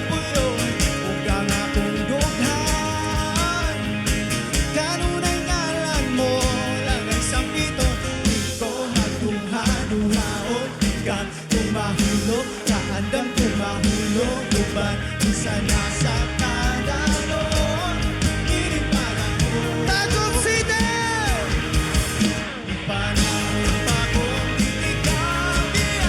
puyon ug ang akong dughan. Kanunay ngalan mo lang ang sampito, di ko magduha-duhaon ikan tumahulog, kaandam tumahulog uban isa na sa kadalon. Ini panahon Tagum City, ipanahon pa kong itikabihan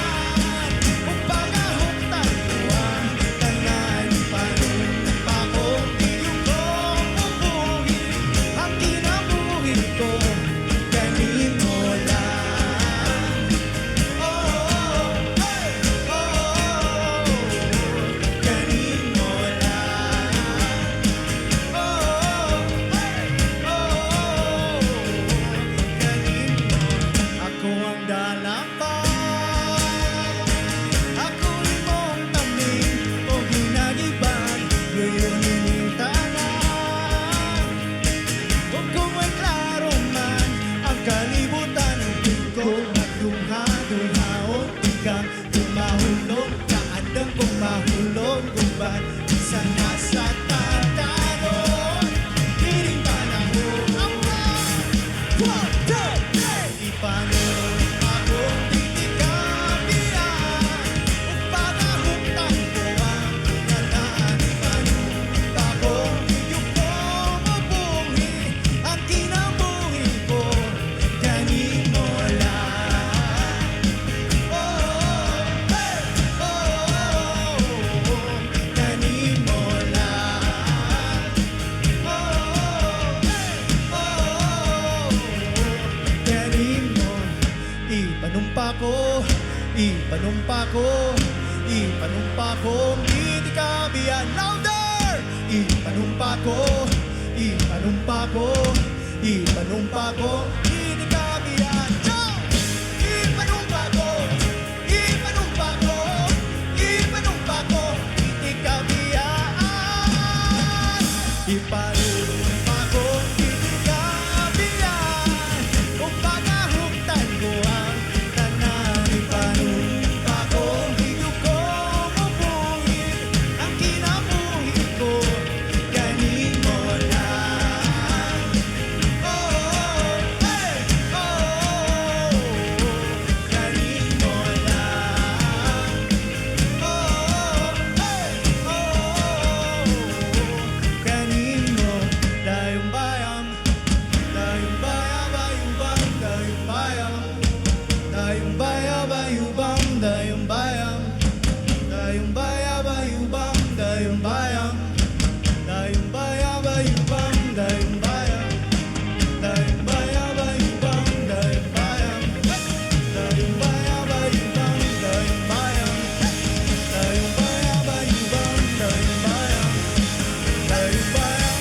ug pagahuktan ko ang tanan. Ipanahon pa kong iyong ubuhin ang kinabuhi ko kanimo lang. Oh, hey, oh, kanimo lang. Oh, hey, oh, kanimo. Ako ang dalampag, ako imong tamin o ginagiban, gayon ining tanan. Ug kung may klaro man ang kalibutan, di ko magduha-duhaon ikang tumahulog, kaandam kong mahulog uban isa na sa tatanon. Ining panahon one, two, three. Ipanahon akong titikabihan ug pagahuktan ko ang tanan. Ipanahon akong iyong mabuhi ang kinabuhi ko kanimo lang. Oh, hey, oh, kanimo lang. Oh, hey, oh, kanimo. Ipanumpa ko, ipanumpa ko, ipanumpa kong itikabihan. Louder! Ipanumpa ko, ipanumpa ko, ipanumpa kong itikabihan. Go! Ipanumpa ko, ipanumpa ko, ipanumpa kong itikabihan. Ipanumpa kong itikabihan kung pagahuktan ko ang tanan. Ipanumpa kong iyong mabuhin ang kinabuhi ko kanimo lang. Oh, hey, oh, kanimo lang. Oh, hey, oh, kanimo. Dayong bayang, dayong baya bayubang, dayong bayang, dayong baya bayubang, dayong bayang, dayong baya bayubang, dayong bayang, dayong baya bayubang, dayong bayang, dayong baya bayubang, dayong bayang, dayong baya bayubang, dayong bayang, dayong baya bayubang, dayong bayang, dayong bayang.